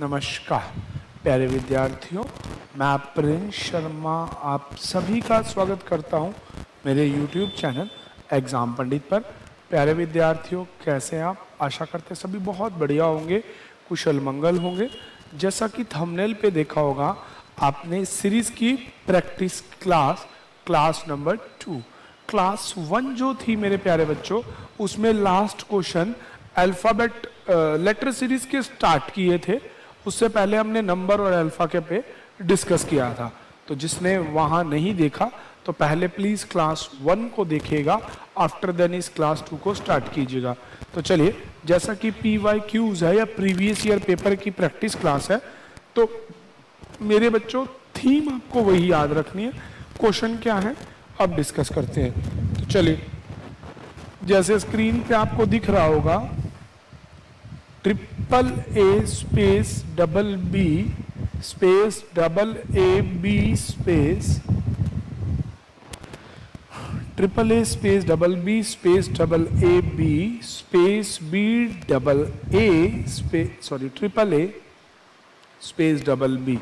नमस्कार प्यारे विद्यार्थियों, मैं प्रिंस शर्मा आप सभी का स्वागत करता हूं मेरे YouTube चैनल एग्जाम पंडित पर। प्यारे विद्यार्थियों, कैसे हैं आप? आशा करते सभी बहुत बढ़िया होंगे, कुशल मंगल होंगे। जैसा कि थंबनेल पे देखा होगा आपने, सीरीज की प्रैक्टिस क्लास नंबर 2, क्लास 1 जो थी मेरे प्यारे बच्चों, उसमें last question alphabet letter series के स्टार्ट किए थे। उससे पहले हमने नंबर और अल्फा के पे डिस्कस किया था। तो जिसने वहां नहीं देखा तो पहले प्लीज क्लास 1 को देखिएगा, आफ्टर देन इस क्लास 2 को स्टार्ट कीजिएगा। तो चलिए, जैसा कि PYQs है या प्रीवियस ईयर पेपर की प्रैक्टिस क्लास है, तो मेरे बच्चों थीम आपको वही याद रखनी है। क्वेश्चन क्या है अब डिस्कस करते हैं। तो चलिए, जैसे स्क्रीन पे आपको दिख रहा होगा, AAA space BB space AB space AAA space BB space AB space BAA space AAA space BB।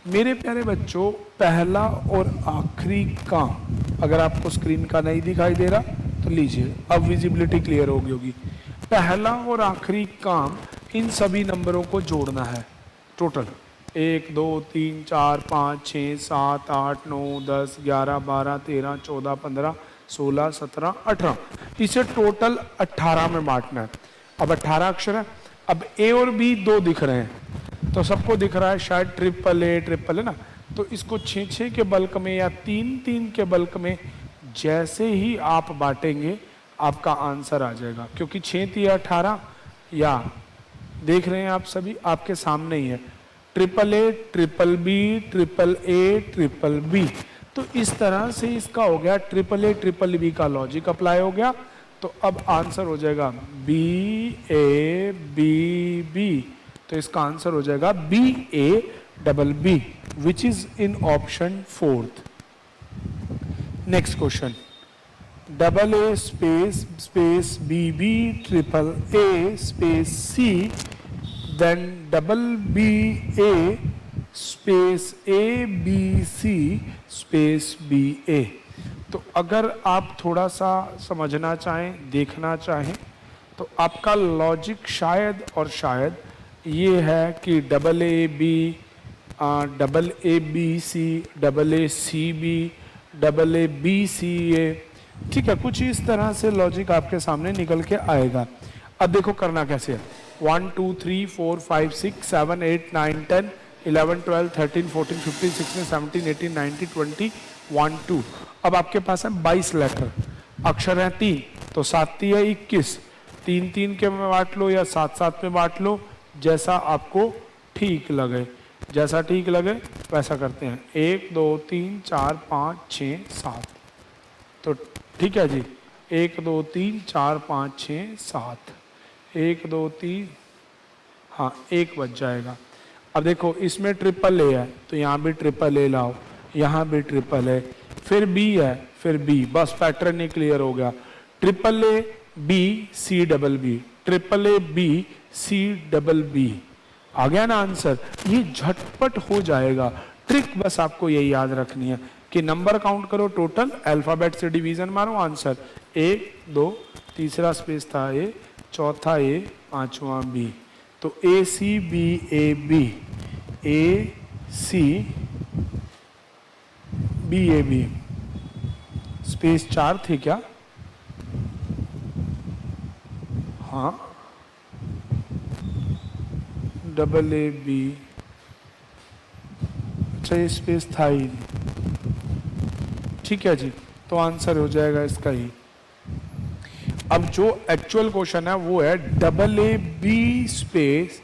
मेरे प्यारे बच्चों, पहला और आखिरी काम, अगर आपको स्क्रीन का नहीं दिखाई दे रहा तो लीजिए, अब विजिबिलिटी क्लियर होगी। पहला और आखिरी काम इन सभी नंबरों को जोड़ना है। टोटल 1 2 3 4 5 6 7 8 9 10 11 12 13 14 15 16 17 18, इसे टोटल 18 में बांटना है। अब 18 अक्षर है। अब ए और बी दो दिख रहे हैं, तो सबको दिख रहा है शायद ट्रिपल ए ना। तो इसको 6 के बल्क में या 3 के बल्क में जैसे ही आप बांटेंगे आपका आंसर आ जाएगा, क्योंकि 6 या 18 या देख रहे हैं आप सभी आपके सामने ही है, AAA ट्रिपल बी। तो इस तरह से इसका हो गया AAA BB का लॉजिक अप्लाई हो गया। तो अब आंसर हो जाएगा BABB। तो इसका आंसर हो जाएगा BABB, which is in option 4th। Next question, AA space BB AAA space C, then BBA space ABC space BA। तो अगर आप थोड़ा सा समझना चाहें, देखना चाहें, तो आपका लॉजिक शायद और शायद ये है कि AAB AABC AACB AABCA, ठीक है, कुछ इस तरह से लॉजिक आपके सामने निकल के आएगा। अब देखो करना कैसे है। 1 2 3 4 5 6 7 8 9 10 11 12 13 14 15 16 17 18 19 20 1 2। अब आपके पास है 22 लेटर, अक्षर हैं 3, तो 7 है 21। 3 के में बांट लो या 7 में बांट लो, जैसा आपको ठीक लगे। जैसा ठीक लगे वैसा करते हैं। 1 2 3 4 5 6 7। तो ठीक है जी, 1 2 3 4 5 6 7, 1 2 3, हाँ 1 बच जाएगा। अब देखो इसमें AAA है, तो यहाँ भी AAA लाओ, यहाँ भी AAA, फिर B है, फिर B, बस पैटर्न ही क्लियर हो गया। AAA B C BB, AAA B C BB, आ गया ना आंसर। ये झटपट हो जाएगा। ट्रिक बस आपको यही याद रखनी है कि नंबर काउंट करो, टोटल अल्फाबेट से डिवीजन मारो, आंसर 1 2, तीसरा स्पेस था A, चौथा A, पांचवा B। तो ACBAB ACBAB स्पेस 4 थे क्या? हाँ, AAB, अच्छा ये स्पेस था ही नहीं। ठीक है जी, तो आंसर हो जाएगा इसका ही। अब जो एक्चुअल क्वेश्चन है वो है AAB space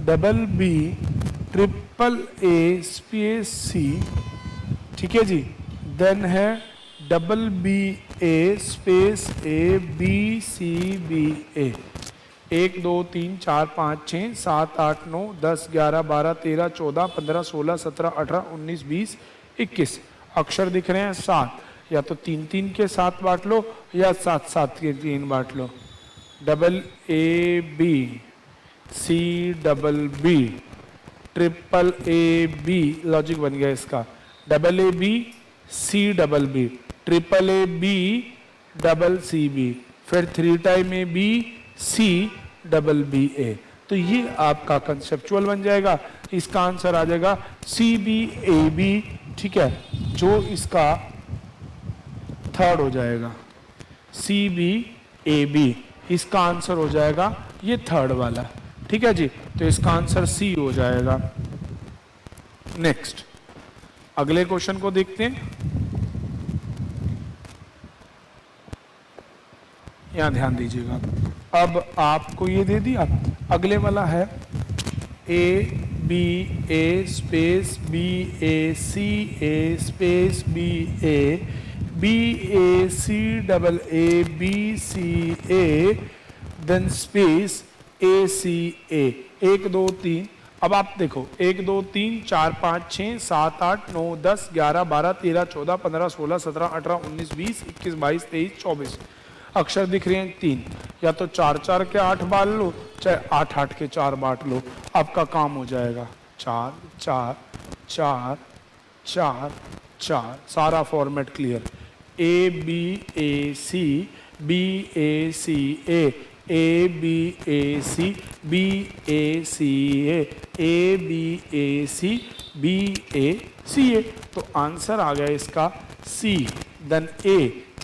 BB AAA space C, ठीक है जी। देन है BBA स्पेस ABCBA। 1 2 3 4 5 6 7 8 9 10 11 12 13 14 15 16 17 18 19 20 21, अक्षर दिख रहे हैं 7, या तो 3 के साथ बांट लो या 7 के 3 बांट लो। AAB C double B, triple A B, logic बन गया इसका, double A B C double B, triple A B double C B, फिर 3 time A B C double B A. तो ये आपका कंसेप्चुअल बन जाएगा। इसका आंसर आ जाएगा सी बी ए बी, ठीक है, जो इसका थर्ड हो जाएगा, सी बी ए बी, इसका आंसर हो जाएगा ये थर्ड वाला, ठीक है जी। तो इसका आंसर सी हो जाएगा। नेक्स्ट अगले क्वेश्चन को देखते हैं। यहां ध्यान दीजिएगा। अब आपको ये दे दिया, अगले वाला है A B A space B A C A space B A C double A B C A then space A C A, 1 2 3। अब आप देखो 1 2 3 4 5 6 7 8 9 10 11 12 13 14 15 16 17 18 19 20 21 22 23 24 अक्षर दिख रहे हैं 3। या तो 4 4 के 8 बांट लो, चाहे 8 8 के 4 बांट लो, आपका काम हो जाएगा 4 4 4 4 4। सारा format clear. A B A C B A C A B A C B A C A B A C B A C A. तो आंसर आ गया इसका C, then A,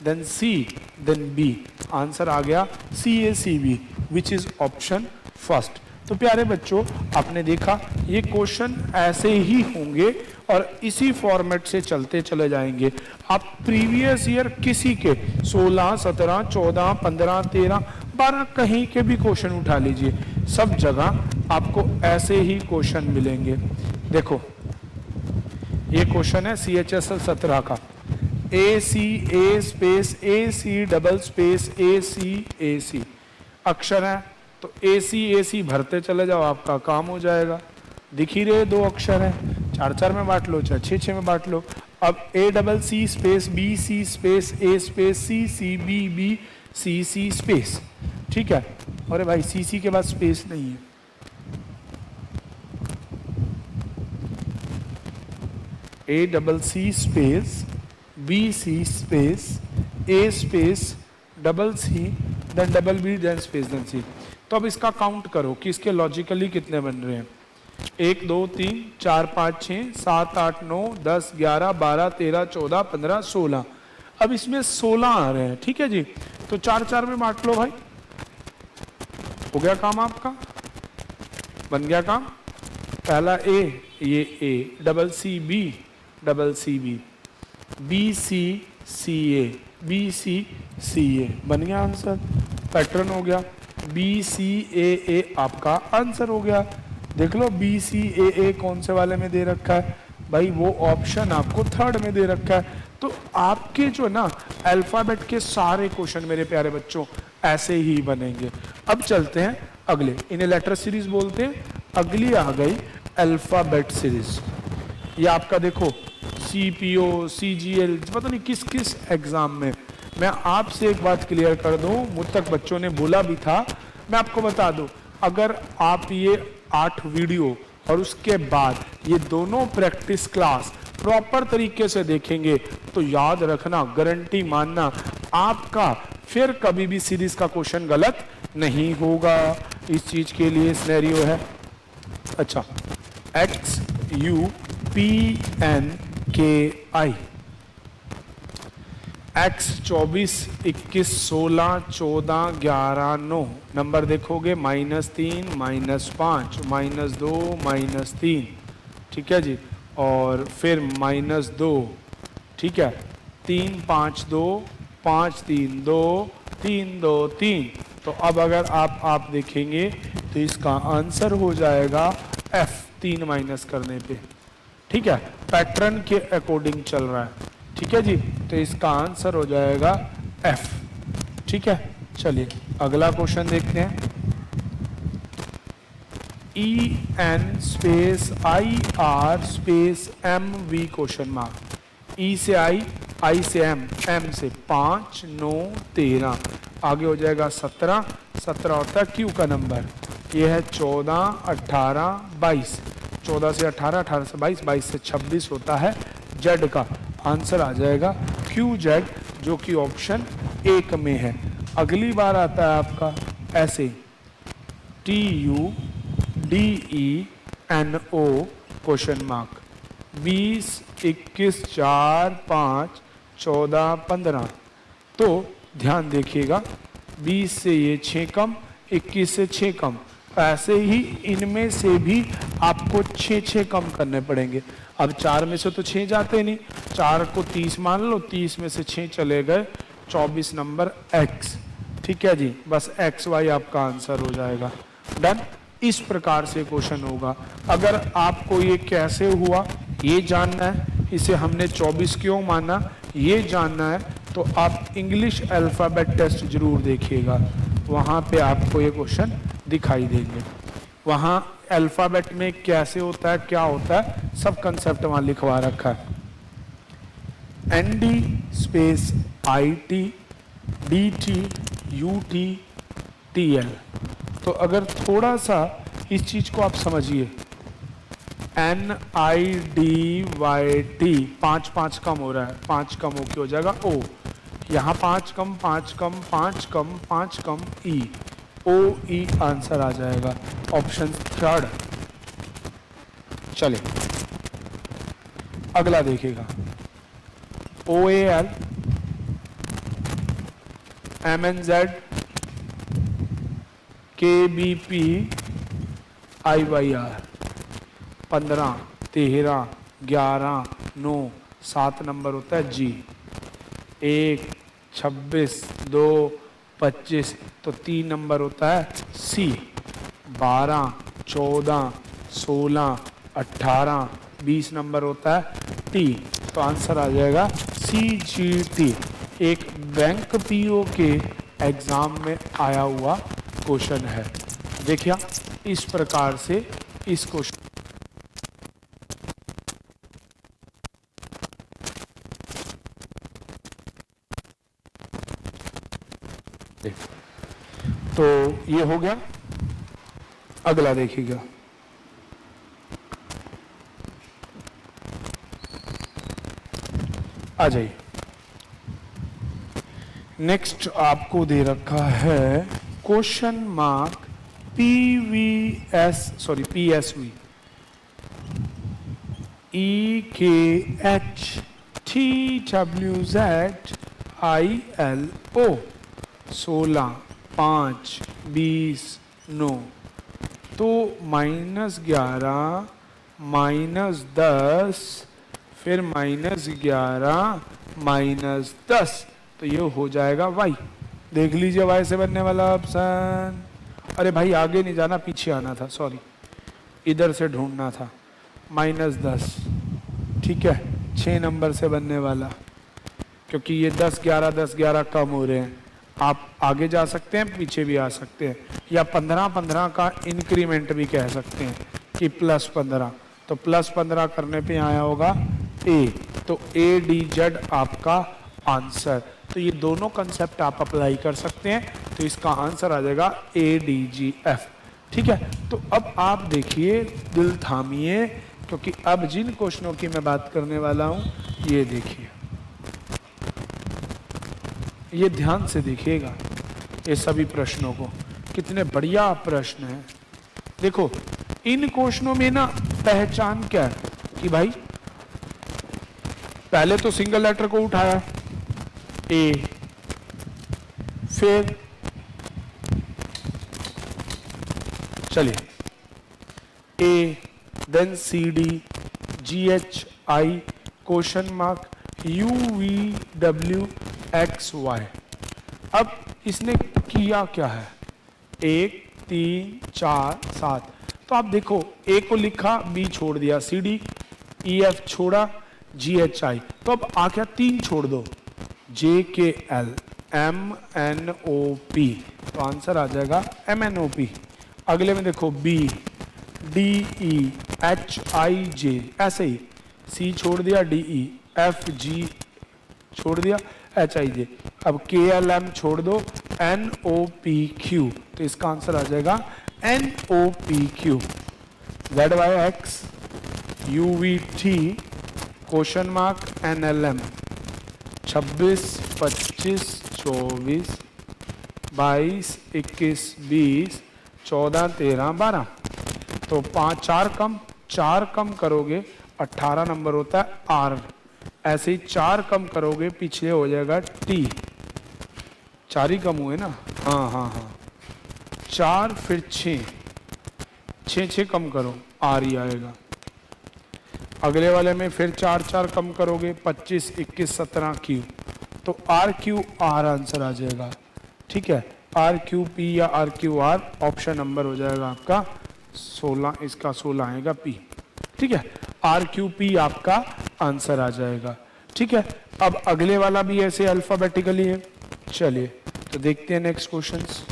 then C, then B. Answer आ गया C A C B, which is option first. तो प्यारे बच्चों, आपने देखा ये क्वेश्चन ऐसे ही होंगे और इसी फॉर्मेट से चलते चले जाएंगे। आप प्रीवियस ईयर किसी के 16, 17, 14, 15, 13, 12 कहीं के भी क्वेश्चन उठा लीजिए, सब जगह आपको ऐसे ही क्वेश्चन मिलेंगे। देखो ये क्वेश्चन है CHSL 17 का, ए C A space A C double space A सी अक्षर है, तो ए सी भरते चले जाओ, आपका काम हो जाएगा। दिख ही रहे 2 अक्षर हैं, 4 4 में बांट लो, चाहे 6 6 में बांट लो। अब A double C space B C space A space C B B C space, ठीक है। अरे भाई सी के बाद स्पेस नहीं है, A double C space B C space A space double C then double B then space then C. तो अब इसका काउंट करो कि इसके लॉजिकली कितने बन रहे हैं। 1 2 3 4 5 6 7 8 9 10 11 12 13 14 15 16। अब इसमें 16 आ रहे हैं, ठीक है जी। तो 4 4 में बांट लो भाई, हो गया काम आपका, बन गया काम। पहला ए, ये A double C B B C A बन गया आंसर, पैटर्न हो गया। बी सी ए आपका आंसर हो गया। देख लो बी सी ए कौन से वाले में दे रखा है भाई, वो ऑप्शन आपको थर्ड में दे रखा है। तो आपके जो ना अल्फाबेट के सारे क्वेश्चन मेरे प्यारे बच्चों ऐसे ही बनेंगे। अब चलते हैं अगले, इन्हें लेटर सीरीज बोलते हैं। अगली आ गई अल्फाबेट सीरीज। ये आपका देखो CPO CGL पता नहीं किस किस एग्जाम में। मैं आपसे एक बात क्लियर कर दूं, मुझ तक बच्चों ने बोला भी था, मैं आपको बता दूं, अगर आप ये 8 वीडियो और उसके बाद ये दोनों प्रैक्टिस क्लास प्रॉपर तरीके से देखेंगे तो याद रखना, गारंटी मानना, आपका फिर कभी भी सीरीज का क्वेश्चन गलत नहीं होगा। इस चीज के लिए सिनेरियो है। अच्छा, XUPNKI X 24 21 16 14 11 9 नंबर देखोगे -3 -5 -2 -3, ठीक है जी, और फिर -2, ठीक है, 3 5 2 5 3 2 3 2 3। तो अब अगर आप देखेंगे तो इसका आंसर हो जाएगा F 3 माइनस करने पे, ठीक है, पैटर्न के अकॉर्डिंग चल रहा है, ठीक है जी। तो इसका आंसर हो जाएगा F, ठीक है। चलिए अगला क्वेश्चन देखते हैं। EN space IR space MV question mark. E से I से M से 5 9 13, आगे हो जाएगा 17 17 होता है Q का नंबर, ये है 14, 18, 22, 14 से 18, 18 से 22, 22 से 26 होता है जेड का। आंसर आ जाएगा क्यू जेड, जो कि ऑप्शन 1 में है। अगली बार आता है आपका ऐसे TUDENO क्वेश्चन मार्क 20, 21, 4, 5, 14, 15। तो ध्यान देखिएगा, 20 से ये 6 कम, 21 से 6 कम, ऐसे ही इनमें से भी आपको 6 कम करने पड़ेंगे। अब 4 में से तो 6 जाते नहीं, 4 को 30 मान लो, 30 में से 6 चले गए, 24 नंबर x। ठीक है जी, बस XY आपका आंसर हो जाएगा। डन। इस प्रकार से क्वेश्चन होगा। अगर आपको ये कैसे हुआ ये जानना है, इसे हमने 24 क्यों माना ये जानना है, तो आप इंग्लिश अल्फ़ाबेट टेस्ट जरूर देखिएगा, वहाँ पे आपको ये क्वेश्चन दिखाई देंगे। वहाँ अल्फ़ाबेट में कैसे होता है, क्या होता है, सब कंसेप्ट वहाँ लिखवा रखा है। ND space IT DT UT TL। तो अगर थोड़ा सा इस चीज को आप समझिए, NIDYT 5 5 कम हो रहा है, 5 कम होके हो जाएगा O, यहाँ 5 कम 5 कम 5 कम 5 कम E, OE आंसर आ जाएगा ऑप्शन 3। चलिए अगला देखिएगा, OAL MNZ KBP IYR 15, 13, 11, 9, 7 number होता है G। 1, 26, 2, 25, तो 3 नंबर होता है C। 12, 14, 16, 18, 20 नंबर होता है T। तो आंसर आ जाएगा CGT। एक बैंक PO के एग्जाम में आया हुआ क्वेश्चन है। देखिए इस प्रकार से इस क्वेश्चन तो ये हो गया। अगला देखिएगा, आ जाइए। नेक्स्ट आपको दे रखा है क्वेश्चन मार्क PSV EKHTWZILO 16, 5, 20, 9। तो -11, -10, फिर -11, -10, तो ये हो जाएगा y। देख लीजिए y से बनने वाला ऑप्शन। अरे भाई आगे नहीं जाना, पीछे आना था, सॉरी, इधर से ढूंढना था। -10, ठीक है, 6 नंबर से बनने वाला, क्योंकि ये 10, 11, 10, 11 कम हो रहे हैं। आप आगे जा सकते हैं, पीछे भी आ सकते हैं, या 15, 15 का इंक्रीमेंट भी कह सकते हैं कि +15। तो +15 करने पे आया होगा A, तो ADZ आपका आंसर। तो ये दोनों कंसेप्ट आप अप्लाई कर सकते हैं, तो इसका आंसर आ जाएगा ADGF। ठीक है, तो अब आप देखिए, दिल थामिए, क्योंकि अब जिन क्वेश्चनों की मैं बात करने वाला हूं, ये देखिए, ये ध्यान से देखिएगा ये सभी प्रश्नों को, कितने बढ़िया प्रश्न हैं। देखो इन क्वेश्चनों में ना पहचान क्या है कि भाई पहले तो सिंगल लेटर को उठाया A, फिर चलिए A, then CD, GHI, question mark UVWXY। अब इसने किया क्या है, 1, 3, 4, 7। तो आप देखो A को लिखा, B छोड़ दिया, CD, EF छोड़ा, GHI। तो अब आ क्या, 3 छोड़ दो, JKL, MNOP। तो आंसर आ जाएगा MNOP। अगले में देखो B, DE, HIJ, ऐसे ही C छोड़ दिया, DE, FG छोड़ दिया, HIJ। अब KLM छोड़ दो, NOPQ। तो इसका आंसर आ जाएगा NOPQ, ZYX, UVT, question mark NLM, 26, 25, 24, 22, 21, 20, 14, 13, 12। तो 4 कम करोगे 18 नंबर होता है R। ऐसे ही 4 कम करोगे पीछे हो जाएगा T। 4 ही कम हुए ना, हाँ 4 फिर 6 कम करो R ही आएगा। अगले वाले में फिर 4 कम करोगे 25, 21, 17 Q। तो RQ R आंसर आ जाएगा। ठीक है, RQP या RQR ऑप्शन नंबर हो जाएगा आपका 16, इसका 16 आएगा P। ठीक है, RQP आपका आंसर आ जाएगा। ठीक है, अब अगले वाला भी ऐसे अल्फाबेटिकली है। चलिए तो देखते हैं नेक्स्ट क्वेश्चंस।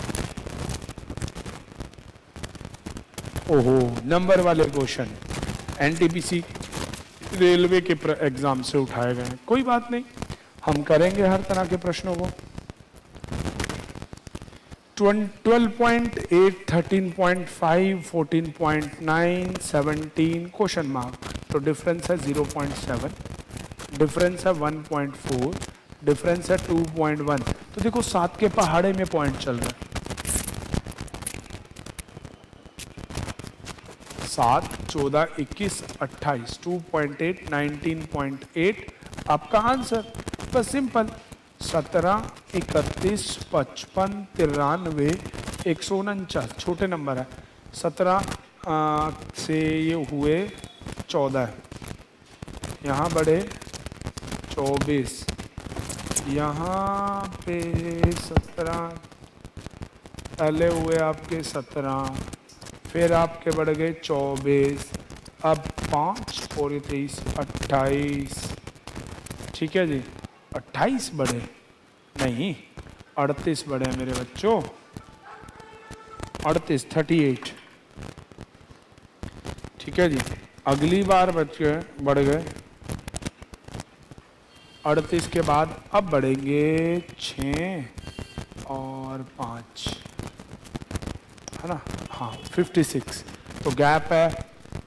ओहो, नंबर वाले क्वेश्चन NTPC रेलवे के एग्जाम से उठाए गए हैं। कोई बात नहीं, हम करेंगे हर तरह के प्रश्नों को। 12.8, 13.5, 14.9, 17 क्वेश्चन मार्क। तो डिफरेंस है 0.7, डिफरेंस है 1.4, डिफरेंस है 2.1। तो देखो 7 के पहाड़े में पॉइंट चल रहा है। 7, 14, 21, 28, 2.8, 19.8 आपका आंसर। बस सिंपल। 17, 31, 55, 93, 149 छोटे नंबर है। 17 से ये हुए 14, यहाँ बढ़े 24, यहाँ पे 17, पहले हुए आपके 17, फिर आपके बढ़ गए 24, अब 5 और 23, 28। ठीक है जी, 28 बढ़े नहीं, 38 बढ़े मेरे बच्चों, 38, 38। ठीक है जी, अगली बार बढ़ गए 38 के बाद अब बढ़ेंगे 6 और 5, है ना, हाँ 56। तो गैप है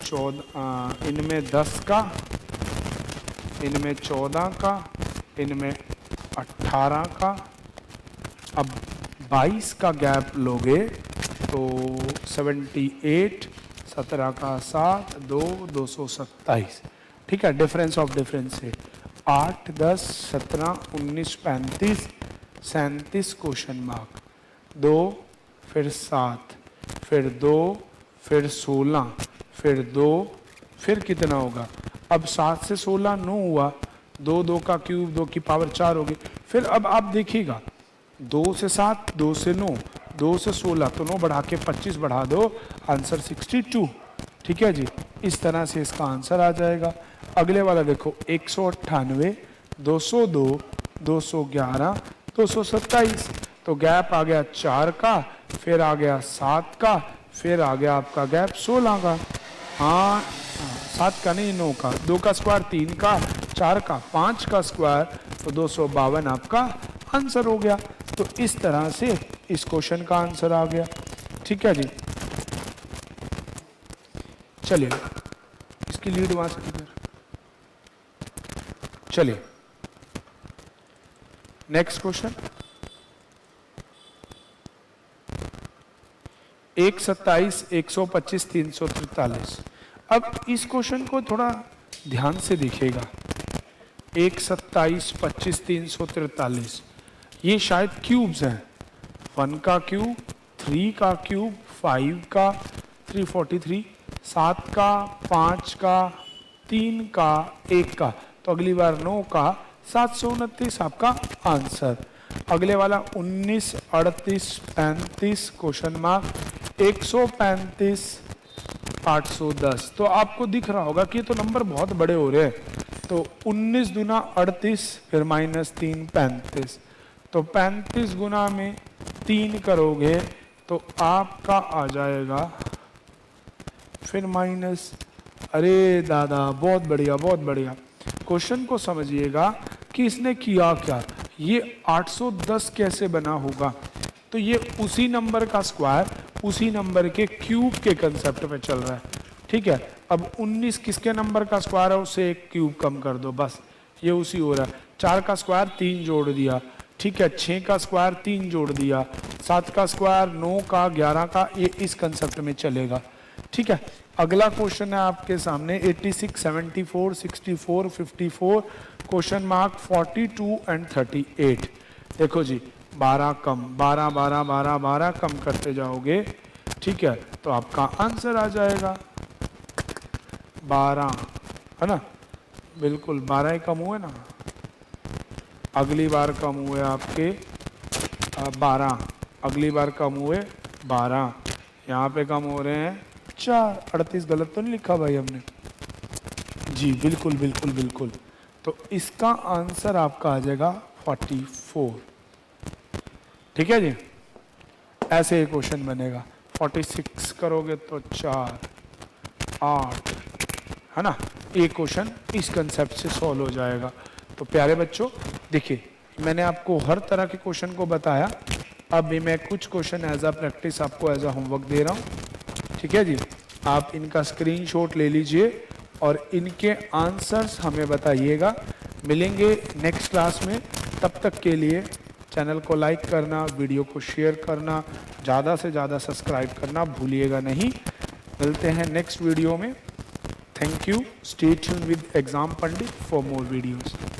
14, इनमें 10 का, इनमें 14 का, इनमें 18 का। अब 22 का गैप लोगे तो 78, 17 का 7, 2, 227। ठीक है, डिफरेंस ऑफ डिफरेंस है 8, 10, 17, 19, 35, 37 क्वेश्चन मार्क। 2, फिर 7, फिर 2, फिर 16, फिर 2, फिर कितना होगा? अब 7 से 16 9 हुआ, 2 2 का क्यूब 2 की पावर 4 होगी। फिर अब आप देखिएगा 2 से 7, 2 से 9, 2 से 16, तो 9 बढ़ा के 25 बढ़ा दो, आंसर 62। ठीक है जी, इस तरह से इसका आंसर आ जाएगा। अगले वाला देखो 198, 202, 211, 227। तो गैप आ गया 4 का, फिर आ गया 7 का, फिर आ गया आपका गैप 16 का। हाँ 7 का नहीं, 9 का। 2 का स्क्वायर 3 का, 4 का 5 का स्क्वायर, तो 252 आपका आंसर हो गया। तो इस तरह से इस क्वेश्चन का आंसर आ गया। ठीक है जी, चलिए इसकी लीड वहां से किधर। चलिए नेक्स्ट क्वेश्चन। 127, 125, 343। अब इस क्वेश्चन को थोड़ा ध्यान से देखिएगा। 127, 25, 343 ये शायद क्यूब्स हैं। 1 का क्यूब, 3 का क्यूब, 5 का 343, 7 का, 5 का, 3 का, 1 का। तो अगली बार 9 का, 729 आपका आंसर। अगले वाला 19, 38, 35 क्वेश्चन मार्क, 135, 810। तो आपको दिख रहा होगा कि ये तो नंबर बहुत बड़े हो रहे हैं। तो 19 गुना 38, फिर -3, 35। तो 35 गुना में 3 करोगे तो आपका आ जाएगा फिर माइनस। अरे दादा, बहुत बढ़िया बहुत बढ़िया। क्वेश्चन को समझिएगा कि इसने किया क्या। ये 810 कैसे बना होगा? तो ये उसी नंबर का स्क्वायर उसी नंबर के क्यूब के कंसेप्ट पे चल रहा है, ठीक है। अब 19 किसके नंबर का स्क्वायर है, उससे एक क्यूब कम कर दो, बस ये उसी हो रहा है। 4 का स्क्वायर 3 जोड़ दिया, ठीक है। 6 का स्क्वायर 3 जोड़ दिया, 7 का स्क्वायर 9 का 11 का, ये इस कंसेप्ट में चलेगा, ठीक है। अगला क्वेश्चन है आपके सामने 86, 74, 64, 54, क्वेश्चन मार्क 42 एंड 38। देखो जी 12 कम 12 12 12 12 कम करते जाओगे, ठीक है, तो आपका आंसर आ जाएगा 12, है ना। बिल्कुल 12 ही कम हुए ना, अगली बार कम हुए आपके 12, अगली बार कम हुए 12, यहाँ पे कम हो रहे हैं 4। 38 गलत तो नहीं लिखा भाई हमने जी, बिल्कुल बिल्कुल बिल्कुल। तो इसका आंसर आपका आ जाएगा 44, ठीक है जी। ऐसे एक क्वेश्चन बनेगा, 46 करोगे तो 4 8, है ना। एक क्वेश्चन इस कंसेप्ट से सॉल्व हो जाएगा। तो प्यारे बच्चों देखिए, मैंने आपको हर तरह के क्वेश्चन को बताया। अब भी मैं कुछ क्वेश्चन एज अ प्रैक्टिस आपको एज अ होमवर्क दे रहा हूँ, ठीक है जी। आप इनका स्क्रीनशॉट ले लीजिए और इनके आंसर्स हमें बताइएगा। मिलेंगे नेक्स्ट क्लास में, तब तक के लिए चैनल को लाइक करना, वीडियो को शेयर करना, ज़्यादा से ज़्यादा सब्सक्राइब करना भूलिएगा नहीं। मिलते हैं नेक्स्ट वीडियो में। Thank you. Stay tuned with exam Pandit for more videos.